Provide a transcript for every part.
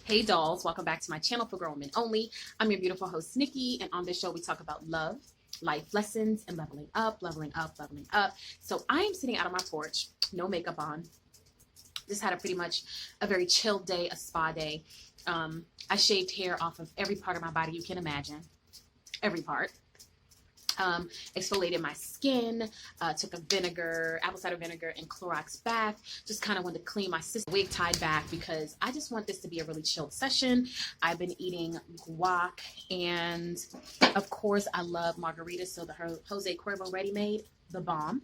Hey dolls, welcome back to my channel for Grown Men Only. I'm your beautiful host, Nikki, and on this show we talk about love, life lessons, and leveling up, leveling up, leveling up. So I am sitting out on my porch, no makeup on. Just had pretty much a very chill day, a spa day. I shaved hair off of every part of my body you can imagine, every part. Exfoliated my skin, took a vinegar, apple cider vinegar and Clorox bath. Just kind of wanted to clean my system. Wig tied back because I just want this to be a really chilled session. I've been eating guac and of course I love margaritas. So the Jose Cuervo Ready Made, the bomb.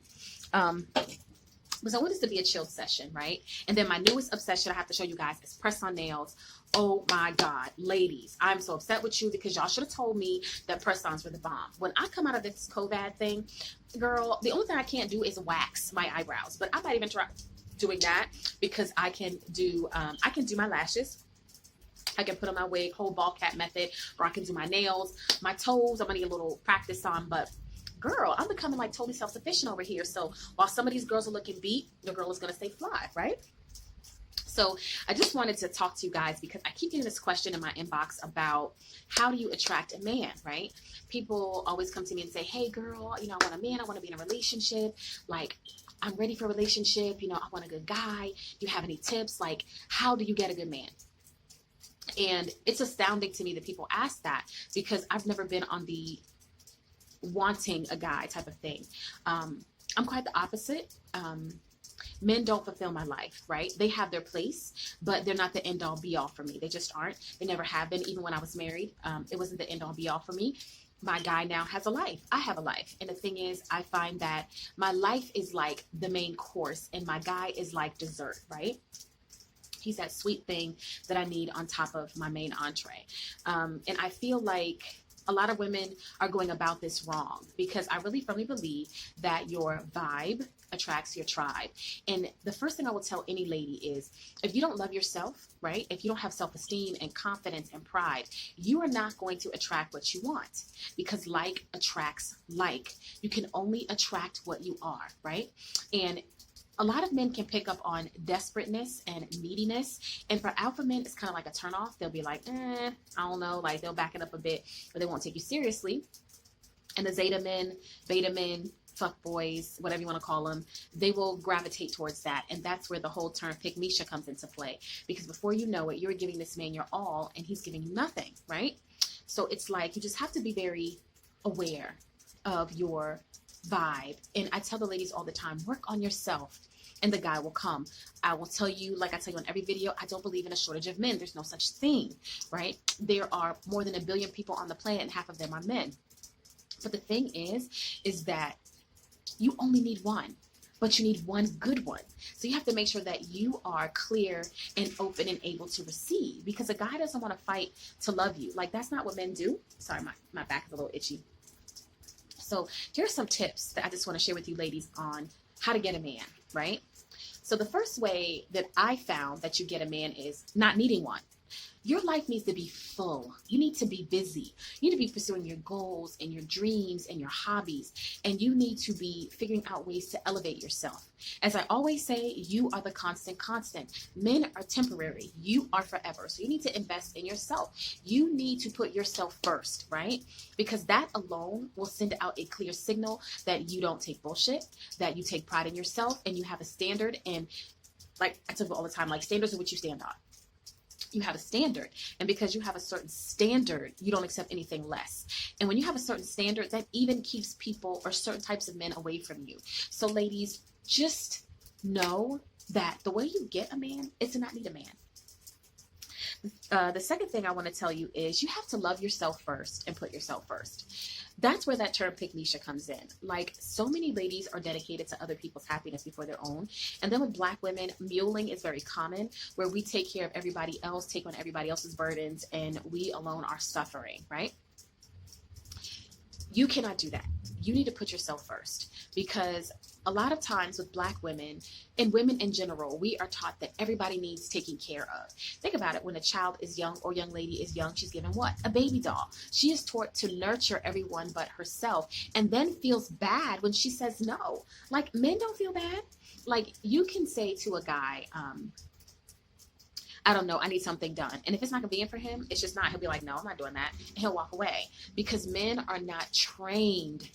Because I want this to be a chilled session, right? And then my newest obsession I have to show you guys is press-on nails. Oh my God, ladies, I'm so upset with you because y'all should have told me that press-ons were the bomb. When I come out of this COVID thing, girl, the only thing I can't do is wax my eyebrows. But I might even try doing that because I can do my lashes. I can put on my wig, whole ball cap method, or I can do my nails, my toes. I'm gonna need a little practice on, but girl, I'm becoming like totally self-sufficient over here. So while some of these girls are looking beat, the girl is going to stay fly, right? So I just wanted to talk to you guys because I keep getting this question in my inbox about how do you attract a man, right? People always come to me and say, hey girl, I want a man. I want to be in a relationship. Like, I'm ready for a relationship. I want a good guy. Do you have any tips? Like, how do you get a good man? And it's astounding to me that people ask that because I've never been on the wanting a guy type of thing. I'm quite the opposite. Men don't fulfill my life, right? They have their place, but they're not the end all be all for me. They just aren't. They never have been. Even when I was married, it wasn't the end all be all for me. My guy now has a life. I have a life. And the thing is, I find that my life is like the main course and my guy is like dessert, right? He's that sweet thing that I need on top of my main entree. And I feel like a lot of women are going about this wrong because I really firmly believe that your vibe attracts your tribe. And the first thing I will tell any lady is if you don't love yourself, right? If you don't have self-esteem and confidence and pride, you are not going to attract what you want because like attracts like. You can only attract what you are, right? And a lot of men can pick up on desperateness and neediness. And for alpha men, it's kind of like a turnoff. They'll be like, I don't know. Like they'll back it up a bit, but they won't take you seriously. And the zeta men, beta men, fuck boys, whatever you want to call them, they will gravitate towards that. And that's where the whole term pick Misha comes into play. Because before you know it, you're giving this man your all and he's giving you nothing, right? So it's like you just have to be very aware of your vibe. And I tell the ladies all the time, work on yourself and the guy will come. I will tell you, like I tell you in every video, I don't believe in a shortage of men. There's no such thing, right? There are more than 1 billion people on the planet and half of them are men. But the thing is that you only need one, but you need one good one. So you have to make sure that you are clear and open and able to receive because a guy doesn't want to fight to love you. Like that's not what men do. Sorry, my back is a little itchy. So here's some tips that I just want to share with you ladies on how to get a man, right? So the first way that I found that you get a man is not needing one. Your life needs to be full. You need to be busy. You need to be pursuing your goals and your dreams and your hobbies. And you need to be figuring out ways to elevate yourself. As I always say, you are the constant. Men are temporary. You are forever. So you need to invest in yourself. You need to put yourself first, right? Because that alone will send out a clear signal that you don't take bullshit, that you take pride in yourself and you have a standard. And like I tell people all the time, like standards are what you stand on. You have a standard, and because you have a certain standard, you don't accept anything less. And when you have a certain standard, that even keeps people or certain types of men away from you. So ladies, just know that the way you get a man is to not need a man. The second thing I want to tell you is you have to love yourself first and put yourself first. That's where that term pick Misha comes in. Like so many ladies are dedicated to other people's happiness before their own. And then with Black women, muling is very common where we take care of everybody else, take on everybody else's burdens, and we alone are suffering, right? You cannot do that. You need to put yourself first because a lot of times with Black women and women in general, we are taught that everybody needs taking care of. Think about it. When a child is young or young lady is young, she's given what? A baby doll. She is taught to nurture everyone but herself and then feels bad when she says no. Like men don't feel bad. Like you can say to a guy, I don't know, I need something done. And if it's not convenient for him, it's just not. He'll be like, no, I'm not doing that. And he'll walk away, because men are not trained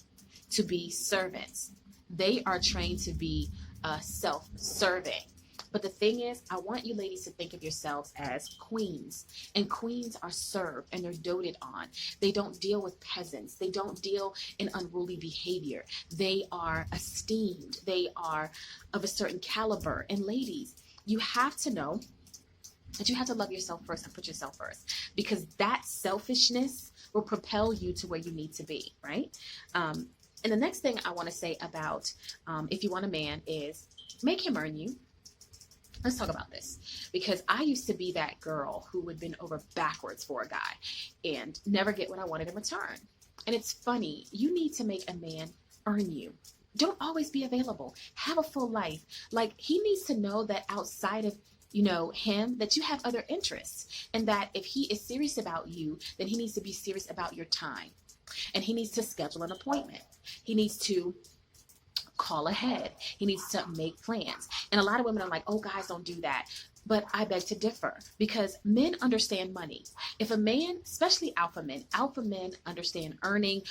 to be servants. They are trained to be self-serving. But the thing is, I want you ladies to think of yourselves as queens. And queens are served and they're doted on. They don't deal with peasants. They don't deal in unruly behavior. They are esteemed. They are of a certain caliber. And ladies, you have to know that you have to love yourself first and put yourself first, because that selfishness will propel you to where you need to be, right? And the next thing I want to say about if you want a man is make him earn you. Let's talk about this, because I used to be that girl who would bend over backwards for a guy and never get what I wanted in return. And it's funny, you need to make a man earn you. Don't always be available. Have a full life. Like, he needs to know that outside of him, that you have other interests, and that if he is serious about you, then he needs to be serious about your time, and he needs to schedule an appointment. He needs to call ahead. He needs to make plans. And a lot of women are like, oh, guys don't do that. But I beg to differ, because men understand money. If a man, especially alpha men understand earning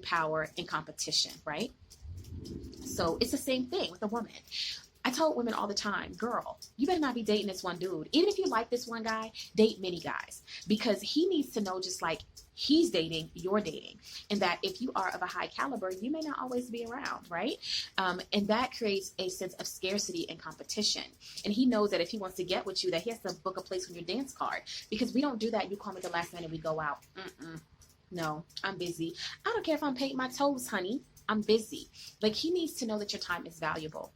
power, and competition, right? So it's the same thing with a woman. I tell women all the time, girl, you better not be dating this one dude. Even if you like this one guy, date many guys, because he needs to know, just like he's dating, you're dating, and that if you are of a high caliber, you may not always be around, right? And that creates a sense of scarcity and competition. And he knows that if he wants to get with you, that he has to book a place on your dance card, because we don't do that. You call me the last minute, we go out. No, I'm busy. I don't care if I'm painting my toes, honey. I'm busy. Like, he needs to know that your time is valuable.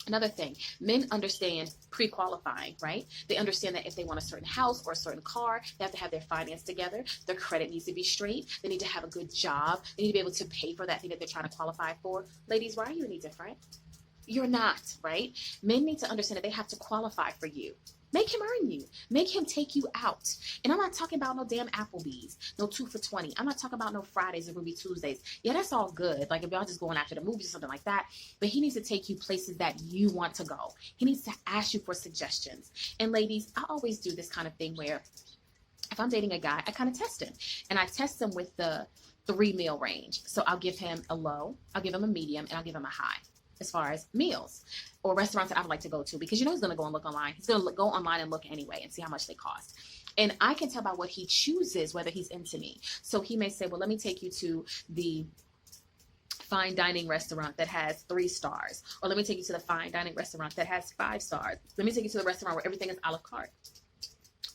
Another thing, men understand pre-qualifying, right? They understand that if they want a certain house or a certain car, they have to have their finance together. Their credit needs to be straight. They need to have a good job. They need to be able to pay for that thing that they're trying to qualify for. Ladies, why are you any different? You're not, right? Men need to understand that they have to qualify for you. Make him earn you. Make him take you out. And I'm not talking about no damn Applebee's, no 2 for $20. I'm not talking about no Fridays or Ruby Tuesdays. Yeah, that's all good. Like, if y'all just going after the movies or something like that. But he needs to take you places that you want to go. He needs to ask you for suggestions. And ladies, I always do this kind of thing where if I'm dating a guy, I kind of test him. And I test him with the 3-meal range. So I'll give him a low, I'll give him a medium, and I'll give him a high, as far as meals or restaurants that I would like to go to, because he's going to go and look online. He's going to go online and look anyway and see how much they cost. And I can tell by what he chooses whether he's into me. So he may say, well, let me take you to the fine dining restaurant that has 3 stars. Or let me take you to the fine dining restaurant that has 5 stars. Let me take you to the restaurant where everything is a la carte,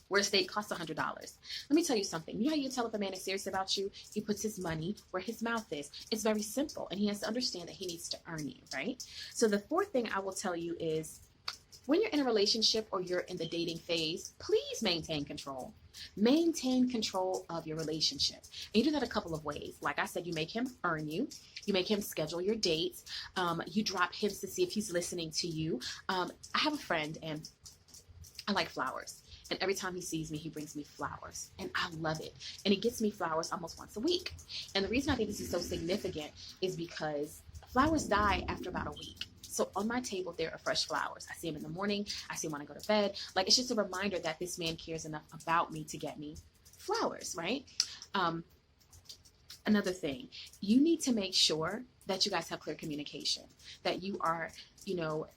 where a steak costs $100. Let me tell you something. You know how you tell if a man is serious about you? He puts his money where his mouth is. It's very simple. And he has to understand that he needs to earn you, right? So the fourth thing I will tell you is, when you're in a relationship or you're in the dating phase, please maintain control. Maintain control of your relationship. And you do that a couple of ways. Like I said, you make him earn you. You make him schedule your dates. You drop hints to see if he's listening to you. I have a friend, and I like flowers. And every time he sees me, he brings me flowers. And I love it. And he gets me flowers almost once a week. And the reason I think this is so significant is because flowers die after about a week. So on my table, there are fresh flowers. I see them in the morning. I see them when I go to bed. Like, it's just a reminder that this man cares enough about me to get me flowers, right? Another thing, you need to make sure that you guys have clear communication, that you are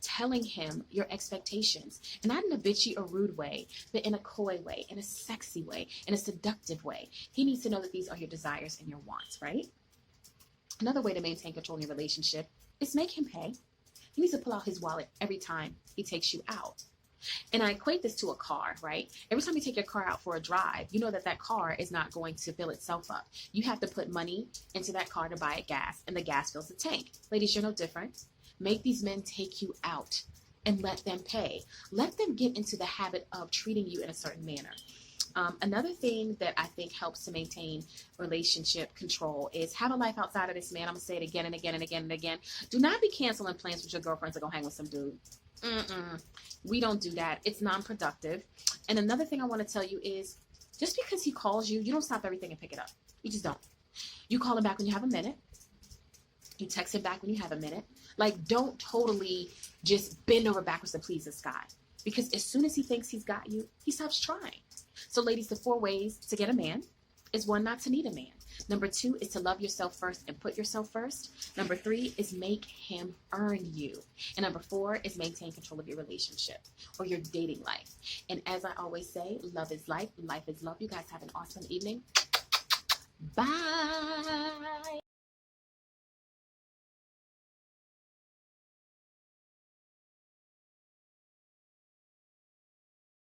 telling him your expectations, and not in a bitchy or rude way, but in a coy way, in a sexy way, in a seductive way. He needs to know that these are your desires and your wants, right? Another way to maintain control in your relationship is make him pay. He needs to pull out his wallet every time he takes you out. And I equate this to a car, right? Every time you take your car out for a drive, you know that car is not going to fill itself up. You have to put money into that car to buy it gas, and the gas fills the tank. Ladies, you're no different. Make these men take you out and let them pay. Let them get into the habit of treating you in a certain manner. Another thing that I think helps to maintain relationship control is have a life outside of this man. I'm going to say it again and again and again and again. Do not be canceling plans with your girlfriends to go hang with some dude. We don't do that. It's non-productive. And another thing I want to tell you is, just because he calls you, you don't stop everything and pick it up. You just don't. You call him back when you have a minute. You text him back when you have a minute. Like, don't totally just bend over backwards to please this guy. Because as soon as he thinks he's got you, he stops trying. So ladies, the 4 ways to get a man is: 1, not to need a man. Number 2 is to love yourself first and put yourself first. Number 3 is make him earn you. And number 4 is maintain control of your relationship or your dating life. And as I always say, love is life, life is love. You guys have an awesome evening. Bye.